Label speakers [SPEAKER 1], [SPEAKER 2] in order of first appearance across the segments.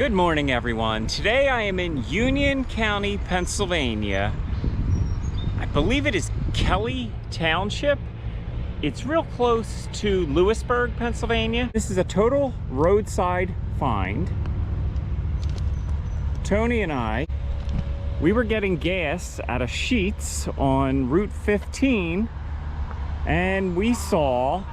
[SPEAKER 1] Good morning, everyone. Today I am in Union County, Pennsylvania. I believe it is Kelly Township. It's real close to Lewisburg, Pennsylvania. This is a total roadside find. Tony and I, we were getting gas at a Sheetz on Route 15, and we saw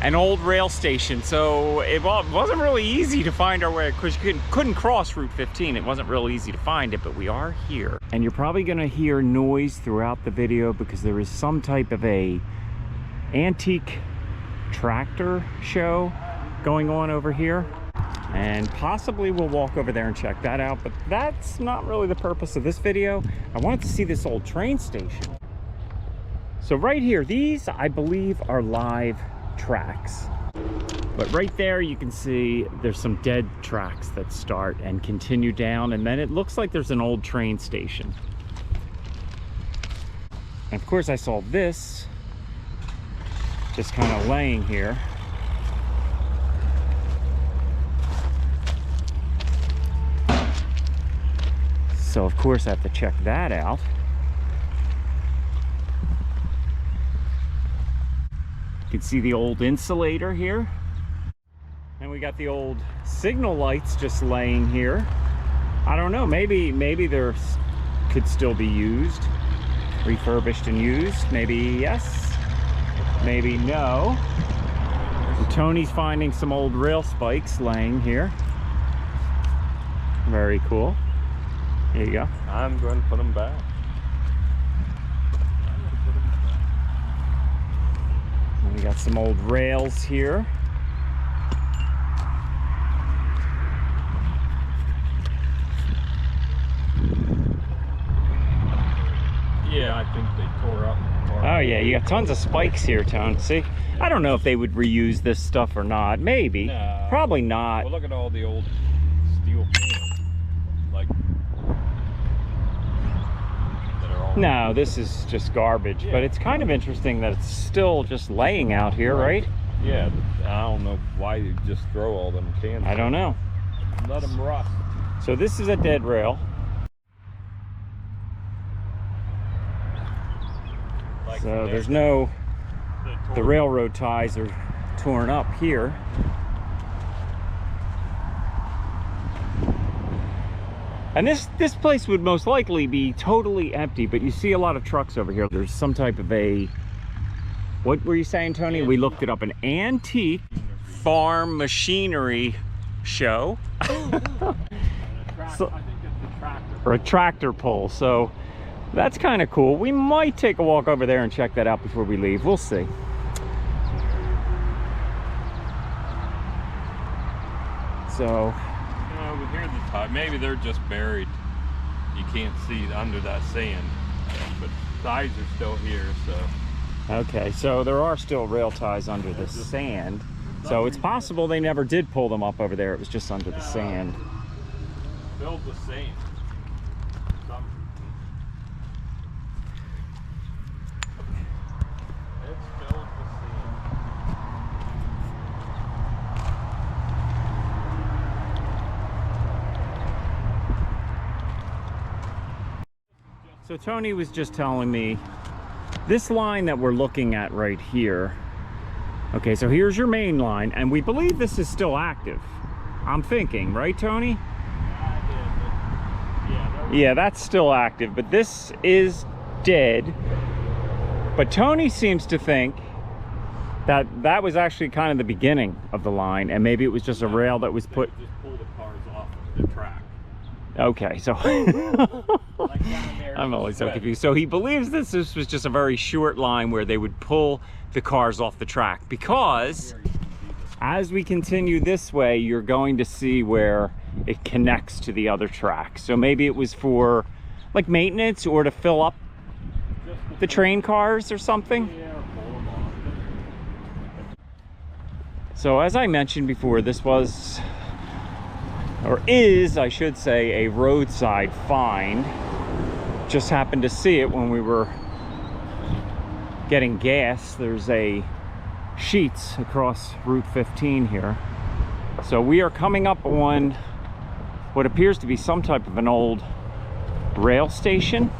[SPEAKER 1] an old rail station. So it wasn't really easy to find our way because you couldn't cross Route 15. It wasn't real easy to find it, but we are here. And you're probably gonna hear noise throughout the video because there is some type of a antique tractor show going on over here. And possibly we'll walk over there and check that out, but that's not really the purpose of this video. I wanted to see this old train station. So right here, these I believe are live tracks, but right there you can see there's some dead tracks that start and continue down, and then it looks like there's an old train station. And of course I saw this just kind of laying here. So of course I have to check that out. You can see the old insulator here. And we got the old signal lights just laying here. I don't know, maybe there could still be used, refurbished and used. Maybe yes, maybe no. And Tony's finding some old rail spikes laying here. Very cool. Here you go.
[SPEAKER 2] I'm going to put them back.
[SPEAKER 1] We got some old rails here.
[SPEAKER 2] Yeah, I think they tore up.
[SPEAKER 1] Oh yeah, you got tons of spikes here, Tone. See? I don't know if they would reuse this stuff or not. Maybe.
[SPEAKER 2] No.
[SPEAKER 1] Probably not.
[SPEAKER 2] Well, look at all the old steel cans. Like, that are all...
[SPEAKER 1] No, this is just garbage. Yeah. But it's kind of interesting that it's still just laying out here, right?
[SPEAKER 2] Yeah, I don't know why you just throw all them cans.
[SPEAKER 1] I don't know.
[SPEAKER 2] Let them rust.
[SPEAKER 1] So this is a dead rail.
[SPEAKER 2] Like
[SPEAKER 1] so there's no... The railroad ties are torn up here. And this place would most likely be totally empty, but you see a lot of trucks over here. There's some type of a, what were you saying, Tony? We looked it up, an antique farm machinery show. So,
[SPEAKER 2] I think it's a tractor.
[SPEAKER 1] or a tractor pull, so that's kind of cool. We might take a walk over there and check that out before we leave. We'll see. So
[SPEAKER 2] Over here, the tie, maybe they're just buried. You can't see under that sand, but ties are still here. So
[SPEAKER 1] okay, so there are still rail ties under the sand. So it's possible they never did pull them up over there. It was just under the sand.
[SPEAKER 2] Filled with sand. It's filled with sand.
[SPEAKER 1] So Tony was just telling me this line that we're looking at right here. Okay, so here's your main line, and we believe this is still active. I'm thinking, right, Tony? Yeah, that's still active, but this is dead. But Tony seems to think that that was actually kind of the beginning of the line, and maybe it was just a rail that was put...
[SPEAKER 2] Just pull the cars off the track.
[SPEAKER 1] Okay, so
[SPEAKER 2] Like down there.
[SPEAKER 1] I'm always so confused. So he believes this was just a very short line where they would pull the cars off the track, because as we continue this way, you're going to see where it connects to the other track. So maybe it was for like maintenance or to fill up the train cars or something. So as I mentioned before, this was, or is, I should say, a roadside find. Just happened to see it when we were getting gas. There's a Sheetz across Route 15 here. So we are coming up on what appears to be some type of an old rail station.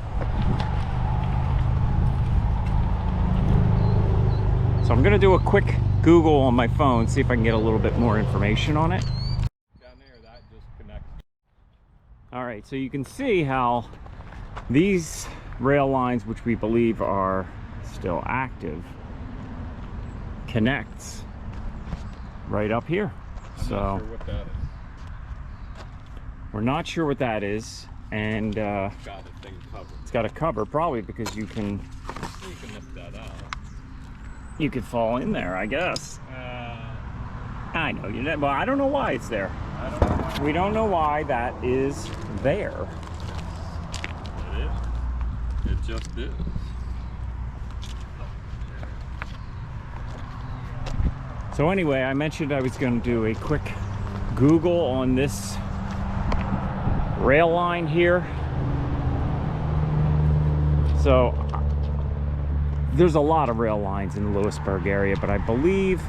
[SPEAKER 1] So I'm gonna do a quick Google on my phone, see if I can get a little bit more information on it.
[SPEAKER 2] Down there, that just connects.
[SPEAKER 1] All right, so you can see how these rail lines, which we believe are still active, connects right up here.
[SPEAKER 2] I'm
[SPEAKER 1] So
[SPEAKER 2] not sure what that is.
[SPEAKER 1] we're not sure what that is, and
[SPEAKER 2] Got a thing covered.
[SPEAKER 1] it's got a cover, probably because you can
[SPEAKER 2] lift that out.
[SPEAKER 1] you could fall in there, I guess. I know you know, but I don't know why it's there.
[SPEAKER 2] I don't know why.
[SPEAKER 1] We don't know why that is there.
[SPEAKER 2] It is. It just is.
[SPEAKER 1] So anyway, I mentioned I was going to do a quick Google on this rail line here. So there's a lot of rail lines in the Lewisburg area, but I believe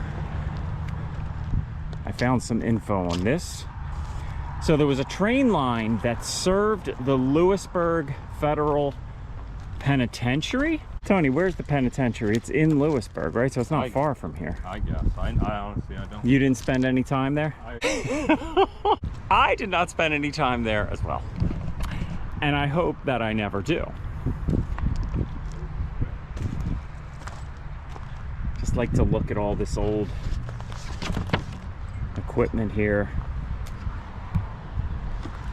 [SPEAKER 1] I found some info on this. So there was a train line that served the Lewisburg Federal Penitentiary. Tony, where's the penitentiary? It's in Lewisburg, right? So it's not far from here.
[SPEAKER 2] I guess. I honestly, I don't.
[SPEAKER 1] You didn't spend any time there?
[SPEAKER 2] I
[SPEAKER 1] I did not spend any time there as well. And I hope that I never do. Just like to look at all this old equipment here.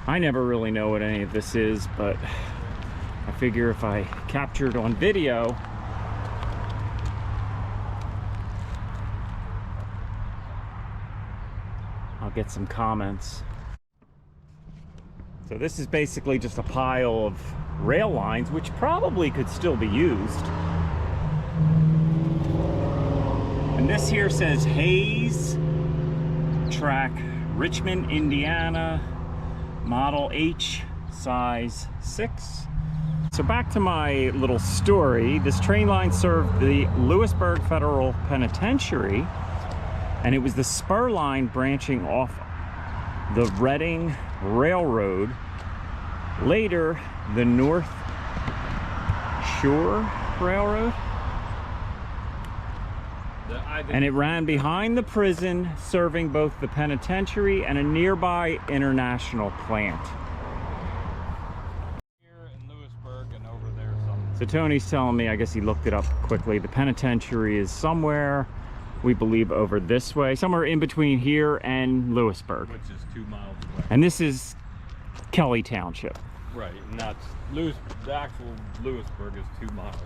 [SPEAKER 1] I never really know what any of this is, but I figure if I captured on video, I'll get some comments. So this is basically just a pile of rail lines, which probably could still be used. And this here says Hayes Track, Richmond, Indiana, Model H, size 6. So back to my little story. This train line served the Lewisburg Federal Penitentiary, and it was the spur line branching off the Reading Railroad, later the North Shore Railroad. And it ran behind the prison, serving both the penitentiary and a nearby international plant.
[SPEAKER 2] Here in Lewisburg and over there somewhere.
[SPEAKER 1] So Tony's telling me, I guess he looked it up quickly, the penitentiary is somewhere, we believe, over this way, somewhere in between here and Lewisburg.
[SPEAKER 2] Which is 2 miles away.
[SPEAKER 1] And this is Kelly Township.
[SPEAKER 2] Right, and that's the actual Lewisburg is 2 miles.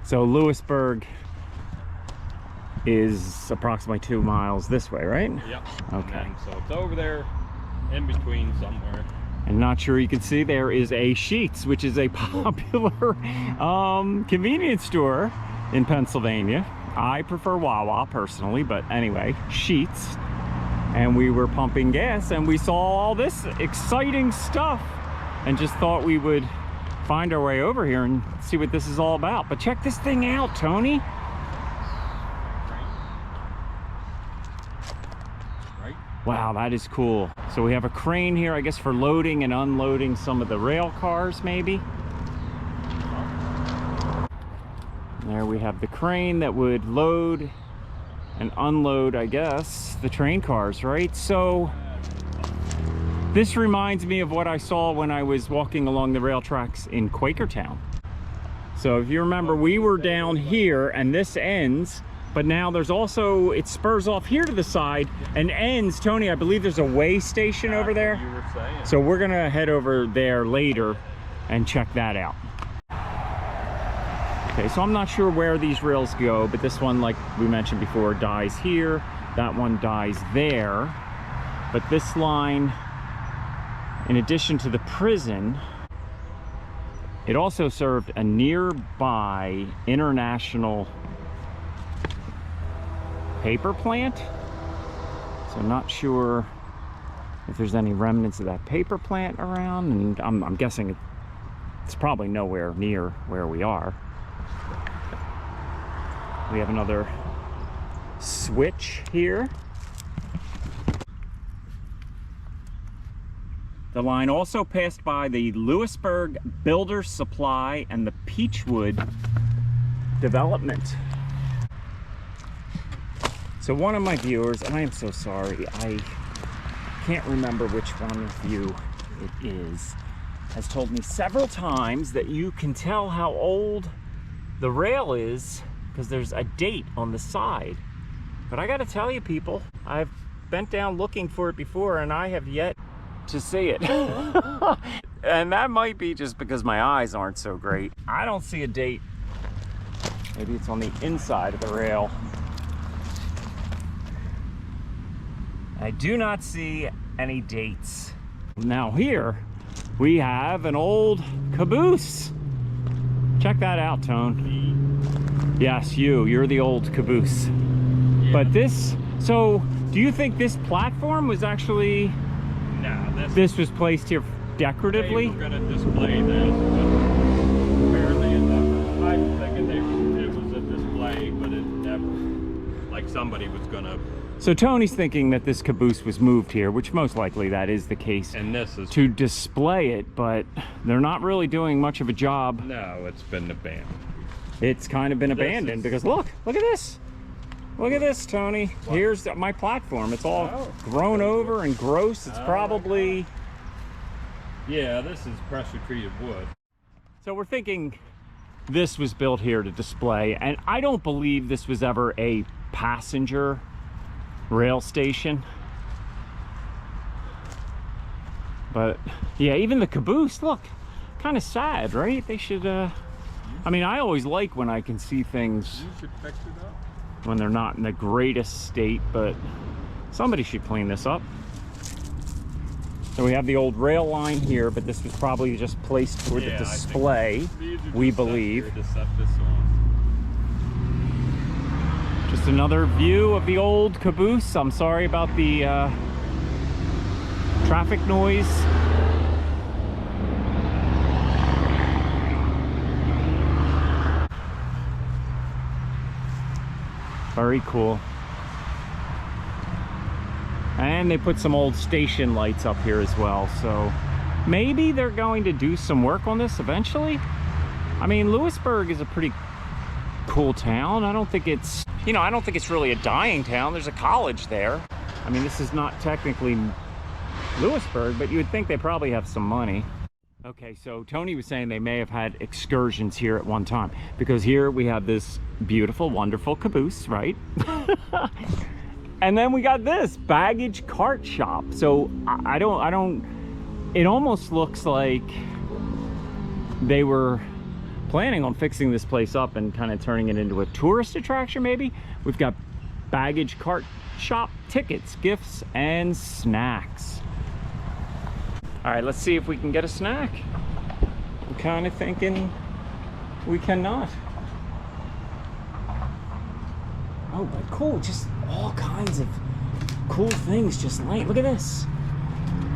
[SPEAKER 1] So Lewisburg is approximately 2 miles this way, right?
[SPEAKER 2] Yep.
[SPEAKER 1] Okay.
[SPEAKER 2] And so it's over there in between somewhere.
[SPEAKER 1] And not sure you can see, there is a Sheetz, which is a popular convenience store in Pennsylvania. I prefer Wawa personally, but anyway, Sheetz. And we were pumping gas and we saw all this exciting stuff and just thought we would find our way over here and see what this is all about. But check this thing out, Tony. Wow, that is cool. So we have a crane here, I guess, for loading and unloading some of the rail cars, maybe. There we have the crane that would load and unload, I guess, the train cars, right? So this reminds me of what I saw when I was walking along the rail tracks in Quakertown. So if you remember, we were down here and this ends, but now there's also, it spurs off here to the side and ends. Tony, I believe there's a way station over there.
[SPEAKER 2] You were saying.
[SPEAKER 1] So we're gonna head over there later and check that out. Okay, so I'm not sure where these rails go, but this one, like we mentioned before, dies here. That one dies there. But this line, in addition to the prison, it also served a nearby international paper plant. So I'm not sure if there's any remnants of that paper plant around, and I'm guessing it's probably nowhere near where we are. We have another switch here. The line also passed by the Lewisburg Builders Supply and the Peachwood development. So one of my viewers, and I am so sorry, I can't remember which one of you it is, has told me several times that you can tell how old the rail is because there's a date on the side. But I gotta tell you people, I've bent down looking for it before and I have yet to see it. And that might be just because my eyes aren't so great. I don't see a date. Maybe it's on the inside of the rail. I do not see any dates. Now here we have an old caboose. Check that out, Tone. Yes, you're the old caboose. Yeah. But this, so do you think this platform was actually, no, this was placed here decoratively?
[SPEAKER 2] They were gonna display this, but apparently I'm thinking it was a display, but it never, like somebody was gonna.
[SPEAKER 1] So Tony's thinking that this caboose was moved here, which most likely that is the case.
[SPEAKER 2] And this is
[SPEAKER 1] to display it, but they're not really doing much of a job.
[SPEAKER 2] No, it's been abandoned.
[SPEAKER 1] It's kind of been abandoned because look at this. Look at this, Tony. What? Here's my platform. It's all grown over and gross. It's probably...
[SPEAKER 2] Yeah, this is pressure treated wood.
[SPEAKER 1] So we're thinking this was built here to display, and I don't believe this was ever a passenger rail station. But yeah, even the caboose, look, kind of sad, right? They should, I mean, I always like when I can see things when they're not in the greatest state, but somebody should clean this up. So we have the old rail line here, but this was probably just placed for the display, we believe. Just another view of the old caboose. I'm sorry about the traffic noise. Very cool. And they put some old station lights up here as well, so maybe they're going to do some work on this eventually. I mean, Lewisburg is a pretty cool town. I don't think it's, you know, I don't think it's really a dying town. There's a college there. I mean, this is not technically Lewisburg, but you would think they probably have some money. Okay, so Tony was saying they may have had excursions here at one time, because here we have this beautiful, wonderful caboose, right? And then we got this baggage cart shop. So I don't, it almost looks like they were planning on fixing this place up and kind of turning it into a tourist attraction maybe. We've got baggage cart shop tickets, gifts, and snacks. All right, let's see if we can get a snack. I'm kind of thinking we cannot. Oh, but cool, just all kinds of cool things just laying. Look at this.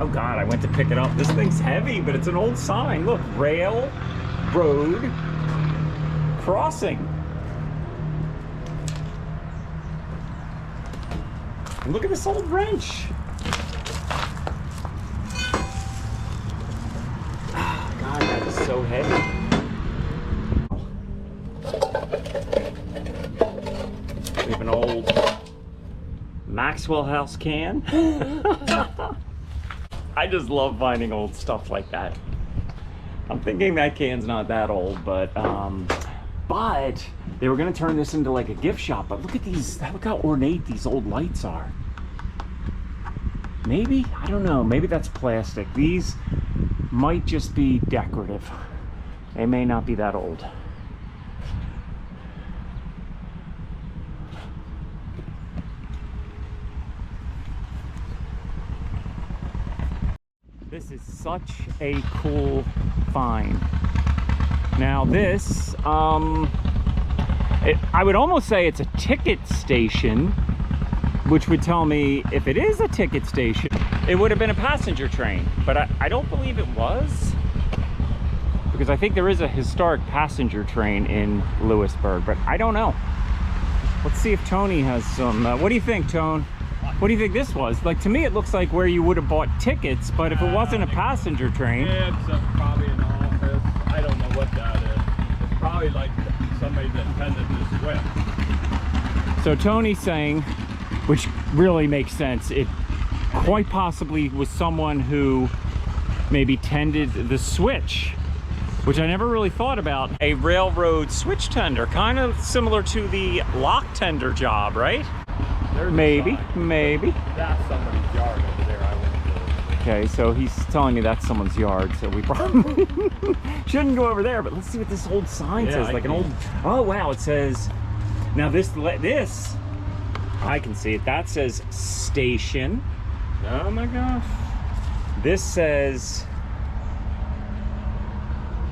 [SPEAKER 1] Oh God, I went to pick it up. This thing's heavy, but it's an old sign. Look, rail, road, crossing. And look at this old wrench. Oh God, that is so heavy. We have an old Maxwell House can. I just love finding old stuff like that. I'm thinking that can's not that old, but they were gonna turn this into like a gift shop. But look at these, look how ornate these old lights are. Maybe, I don't know, maybe that's plastic. These might just be decorative. They may not be that old. This is such a cool find. Now this, I would almost say it's a ticket station, which would tell me if it is a ticket station, it would have been a passenger train, but I don't believe it was, because I think there is a historic passenger train in Lewisburg, but I don't know. Let's see if Tony has some, what do you think, Tone?
[SPEAKER 2] I
[SPEAKER 1] What do you think this was? Like, to me, it looks like where you would have bought tickets, but if it wasn't a passenger train.
[SPEAKER 2] Yeah, it's probably an office. I don't know what that is. It's probably like somebody that intended to swim.
[SPEAKER 1] So Tony's saying, which really makes sense, it quite possibly was someone who maybe tended the switch, which I never really thought about. A railroad switch tender, kind of similar to the lock tender job, right?
[SPEAKER 2] There's
[SPEAKER 1] Maybe.
[SPEAKER 2] That's somebody's yard over there. I went to.
[SPEAKER 1] Okay, so he's telling me that's someone's yard, so we probably shouldn't go over there. But let's see what this old sign says. Like an old. Oh wow, it says. Now this I can see it. That says station.
[SPEAKER 2] Oh my gosh.
[SPEAKER 1] This says.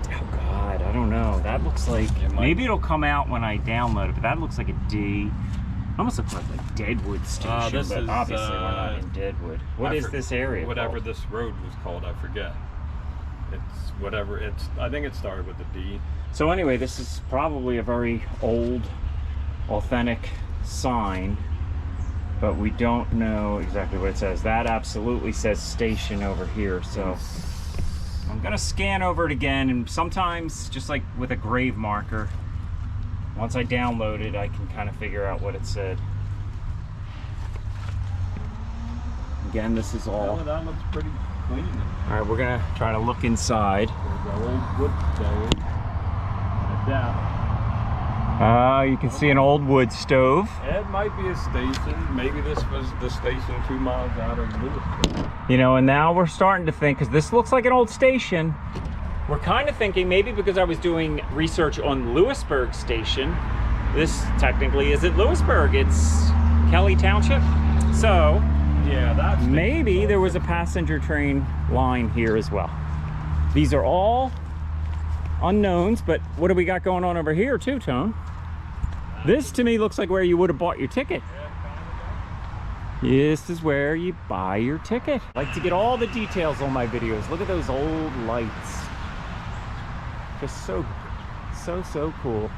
[SPEAKER 1] Oh God, I don't know. That looks like maybe it'll come out when I download it, but that looks like a D. Almost looks like Deadwood Station,
[SPEAKER 2] this
[SPEAKER 1] but
[SPEAKER 2] is,
[SPEAKER 1] obviously we're not in Deadwood. What is this area
[SPEAKER 2] Whatever
[SPEAKER 1] called?
[SPEAKER 2] this road was called, I forget. It's whatever, I think it started with a D.
[SPEAKER 1] So anyway, this is probably a very old, authentic sign, but we don't know exactly what it says. That absolutely says station over here, so I'm gonna scan over it again, and sometimes, just like with a grave marker, once I download it, I can kind of figure out what it said. Again, this is all.
[SPEAKER 2] Oh, that looks pretty clean.
[SPEAKER 1] All right, we're gonna try to look inside.
[SPEAKER 2] There's an old wood stove.
[SPEAKER 1] You can see an old wood stove.
[SPEAKER 2] It might be a station. Maybe this was the station 2 miles out of Lewisburg.
[SPEAKER 1] You know, and now we're starting to think, because this looks like an old station, we're kind of thinking maybe because I was doing research on Lewisburg Station, this technically isn't Lewisburg, it's Kelly Township. So
[SPEAKER 2] Yeah, that's
[SPEAKER 1] maybe there was a passenger train line here as well. These are all unknowns, but what do we got going on over here too, Tone? This to me looks like where you would have bought your ticket. This is where you buy your ticket. I like to get all the details on my videos. Look at those old lights. Just so cool.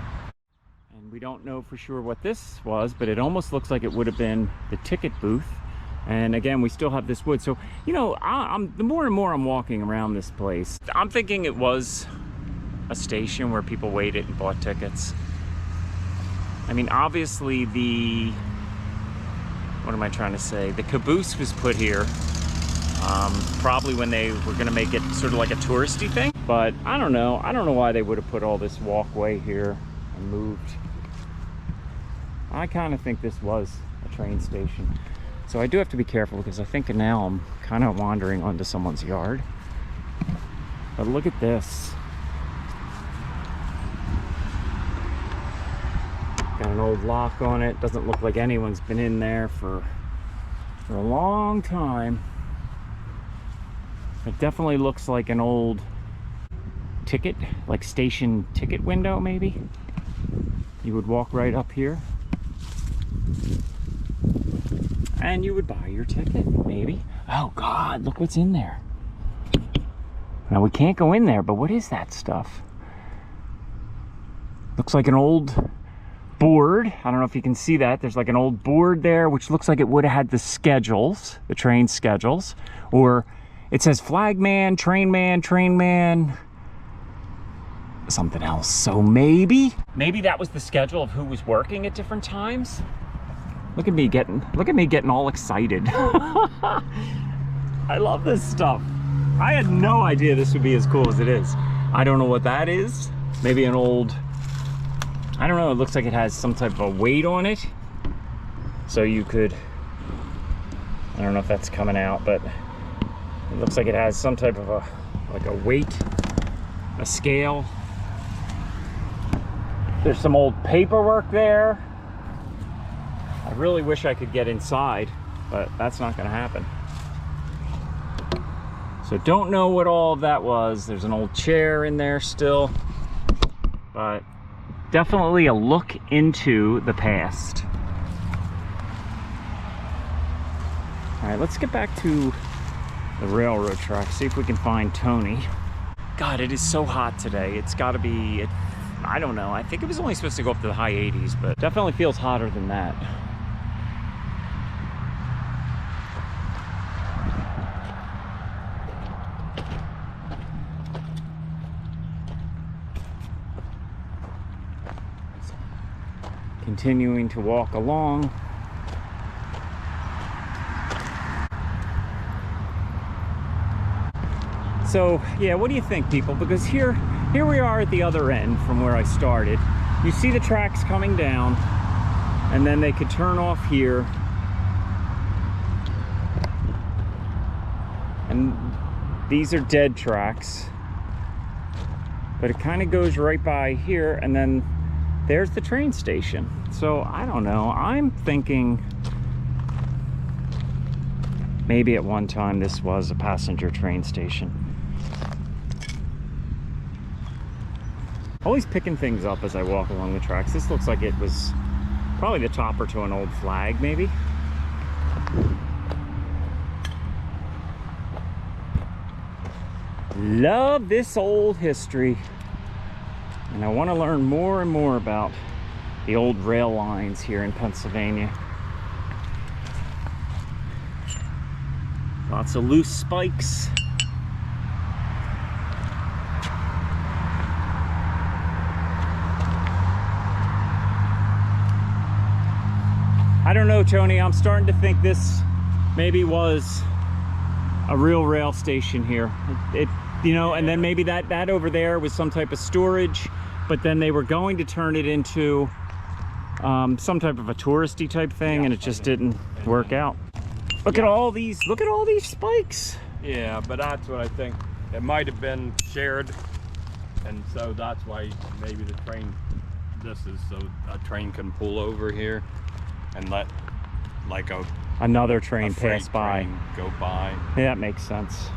[SPEAKER 1] And we don't know for sure what this was, but it almost looks like it would have been the ticket booth. And again, we still have this wood. So, you know, the more and more I'm walking around this place, I'm thinking it was a station where people waited and bought tickets. I mean, obviously what am I trying to say? The caboose was put here probably when they were gonna make it sort of like a touristy thing. But I don't know why they would have put all this walkway here and moved. I kind of think this was a train station. So I do have to be careful because I think now I'm kind of wandering onto someone's yard. But look at this. Got an old lock on it. Doesn't look like anyone's been in there for a long time. It definitely looks like an old ticket, like station ticket window maybe. You would walk right up here and you would buy your ticket, maybe. Oh God, look what's in there. Now we can't go in there, but what is that stuff? Looks like an old board. I don't know if you can see that. There's like an old board there, which looks like it would have had the schedules, the train schedules, or it says flagman, train man, something else. So maybe that was the schedule of who was working at different times. Look at me getting all excited. I love this stuff. I had no idea this would be as cool as it is. I don't know what that is. Maybe an old, I don't know, it looks like it has some type of a weight on it. So you could, I don't know if that's coming out, but it looks like it has some type of a weight, a scale. There's some old paperwork there. I really wish I could get inside, but that's not gonna happen. So don't know what all of that was. There's an old chair in there still, but definitely a look into the past. All right, let's get back to the railroad track, see if we can find Tony. God, it is so hot today. It's gotta be, I don't know, I think it was only supposed to go up to the high 80s, but definitely feels hotter than that. continuing to walk along. So yeah, what do you think, people? Because here we are at the other end from where I started. You see the tracks coming down, and then they could turn off here. And these are dead tracks. But it kind of goes right by here, and then there's the train station. So I don't know, I'm thinking maybe at one time this was a passenger train station. Always picking things up as I walk along the tracks. This looks like it was probably the topper to an old flag, maybe. Love this old history. And I want to learn more and more about the old rail lines here in Pennsylvania. Lots of loose spikes. I don't know, Tony, I'm starting to think this maybe was a real rail station here. You know, and then maybe that over there was some type of storage, but then they were going to turn it into some type of a touristy type thing, and it just didn't work out. Look at all these spikes.
[SPEAKER 2] Yeah, but that's what I think. It might have been shared, and so that's why maybe the train, this is so a train can pull over here and let like
[SPEAKER 1] another train pass by.
[SPEAKER 2] Go by.
[SPEAKER 1] Yeah, that makes sense.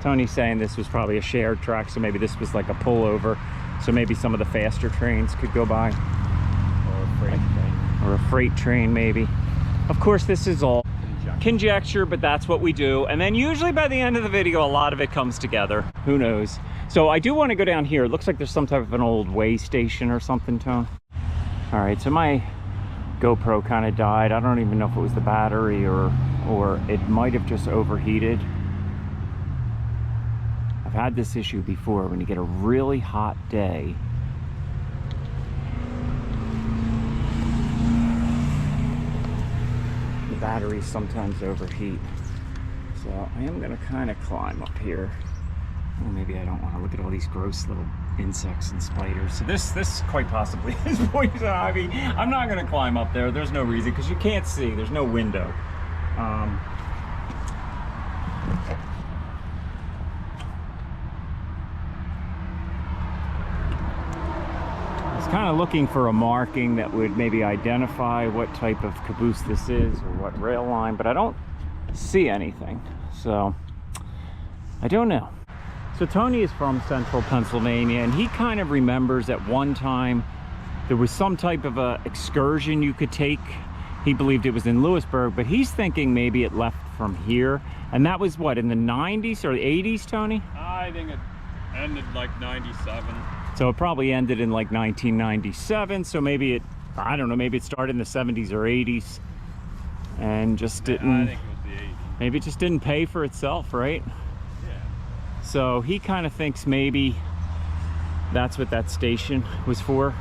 [SPEAKER 1] Tony's saying this was probably a shared track, so maybe this was like a pullover, so maybe some of the faster trains could go by.
[SPEAKER 2] Or a freight train.
[SPEAKER 1] Or a freight train, maybe. Of course, this is all conjecture, but that's what we do. And then usually by the end of the video, a lot of it comes together. Who knows? So I do want to go down here. It looks like there's some type of an old way station or something, Tone. All right, so my GoPro kind of died. I don't even know if it was the battery or it might have just overheated. I've had this issue before when you get a really hot day. The batteries sometimes overheat. So I am gonna kind of climb up here. Well, maybe I don't want to look at all these gross little insects and spiders. So this quite possibly is poison ivy. I'm not going to climb up there. There's no reason, because you can't see. There's no window. I was kind of looking for a marking that would maybe identify what type of caboose this is or what rail line, but I don't see anything. So I don't know. So Tony is from central Pennsylvania, and he kind of remembers at one time there was some type of a excursion you could take. He believed it was in Lewisburg, but he's thinking maybe it left from here. And that was what, in the 90s or the 80s, Tony?
[SPEAKER 2] I think it ended like 97.
[SPEAKER 1] So it probably ended in like 1997. So maybe it, I don't know, maybe it started in the 70s or 80s and just didn't,
[SPEAKER 2] I think it was the 80s.
[SPEAKER 1] Maybe it just didn't pay for itself, right? So he kind of thinks maybe that's what that station was for.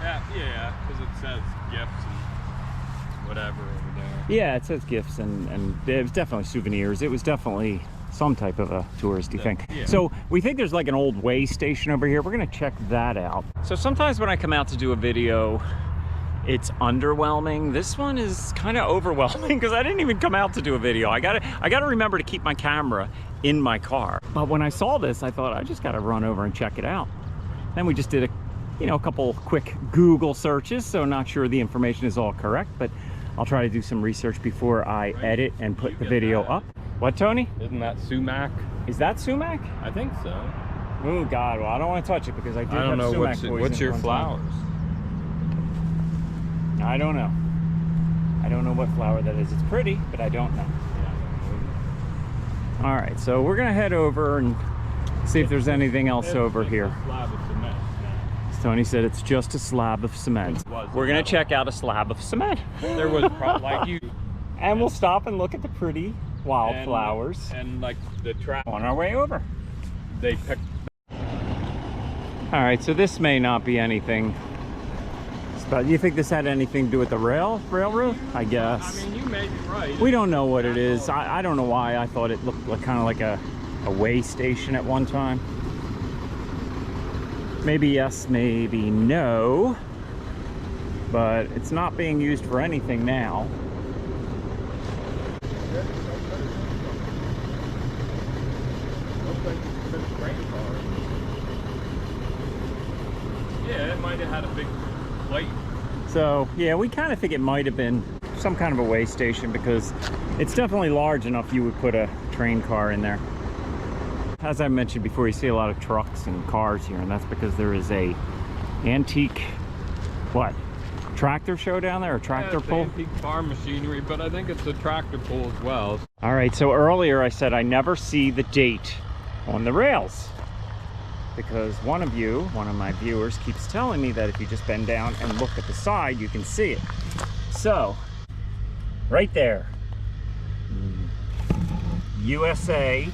[SPEAKER 2] Yeah, because it says gifts and whatever over there.
[SPEAKER 1] Yeah, it says gifts and it was definitely souvenirs. It was definitely some type of a touristy thing.
[SPEAKER 2] Yeah.
[SPEAKER 1] So we think there's like an old way station over here. We're gonna check that out. So sometimes when I come out to do a video, it's underwhelming. This one is kind of overwhelming because I didn't even come out to do a video. I gotta remember to keep my camera in my car. But when I saw this, I thought I just gotta run over and check it out. Then we just did a couple quick Google searches, so not sure the information is all correct, but I'll try to do some research before I edit and put the video up. What, Tony?
[SPEAKER 2] Isn't that sumac?
[SPEAKER 1] Is that sumac?
[SPEAKER 2] I think so.
[SPEAKER 1] Oh God, well I don't want to touch it because I did
[SPEAKER 2] I don't
[SPEAKER 1] have
[SPEAKER 2] know
[SPEAKER 1] sumac poison
[SPEAKER 2] what's your
[SPEAKER 1] one
[SPEAKER 2] flowers.
[SPEAKER 1] time. I don't know. I don't know what flower that is. It's pretty, but I don't know. All right, so we're gonna head over and see if there's anything else over here. Tony said it's just a slab of cement. We're gonna check out a slab of cement.
[SPEAKER 2] There was like you,
[SPEAKER 1] and we'll stop and look at the pretty wildflowers
[SPEAKER 2] and like the trap
[SPEAKER 1] on our way over.
[SPEAKER 2] they picked.
[SPEAKER 1] All All right, so this may not be anything. But you think this had anything to do with the railroad? I guess.
[SPEAKER 2] I mean, you may be right.
[SPEAKER 1] We don't know what it is. I don't know why I thought it looked like, kind of like a way station at one time. Maybe yes, maybe no. But it's not being used for anything now.
[SPEAKER 2] Yeah, it might have had a big plate.
[SPEAKER 1] So yeah, we kind of think it might have been some kind of a way station because it's definitely large enough you would put a train car in there. As I mentioned before, you see a lot of trucks and cars here, and that's because there is a antique, tractor show down there, or tractor pull?
[SPEAKER 2] Antique farm machinery, but I think it's a tractor pull as well.
[SPEAKER 1] All right, so earlier I said I never see the date on the rails, because one of my viewers keeps telling me that if you just bend down and look at the side, you can see it. So, right there, USA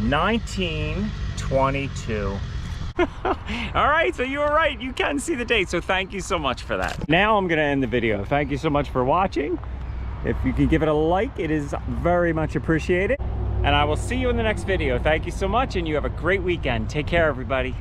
[SPEAKER 1] 1922. All right, so you were right, you can see the date, so thank you so much for that. Now I'm gonna end the video. Thank you so much for watching. If you can give it a like, it is very much appreciated. And I will see you in the next video. Thank you so much, and you have a great weekend. Take care, everybody.